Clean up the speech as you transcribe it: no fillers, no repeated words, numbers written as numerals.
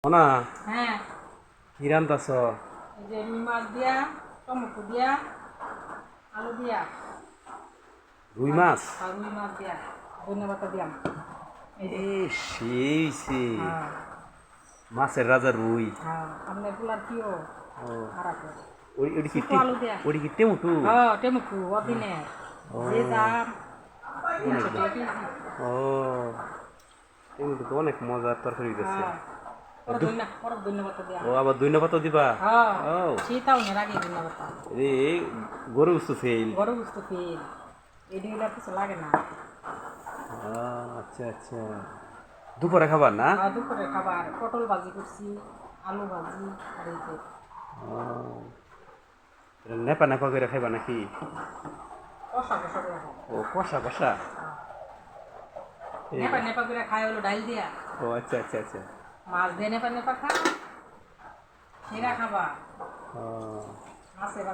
না হ্যাঁ কি রান্তাছ? এই যে রুই মাছ দিয়া টমেটো দিয়া আলু দিয়া রুই মাছ? আর রুই মাছ দিয়া ধন্যবাদ দিয়াম এই যে সেই সে হ্যাঁ মাছের রাজা রুই। হ্যাঁ আপনার পোলার কিও ও খারাপ ওটি কি ছোট আলু দিয়া ওটি কি টেমুটু? হ্যাঁ টেমুটু অদিনের ও যে দাম অনেক 300 দাম। টাকা কেজি। ও টেমুটু তো অনেক মজার তরকারি গেছে। হ্যাঁ পরে ধন্যবাদ দিয়াম। ও আবার দইনা পাতা দিবা? হ্যাঁ ও শীতাও নেই আগে ধন্যবাদ এই গরু বুঝতো ফেল। বড় বুঝতে ফেল এই দিন কিছু লাগে না। আচ্ছা আচ্ছা দুপুরে খাবার না? আর দুপুরে খাবার পটল ভাজি করছি আলু ভাজি আর এই যে নেপা নেপা করে খাইবা নাকি? কষা কষা করে খাই। ও কষা কষা। নেপা নেপা করে খাই হলো ডাইল দিয়া ও আচ্ছা আচ্ছা আচ্ছা। মাছ দিয়ে নেপা নেপা খা সেরা খাবা ও মাছের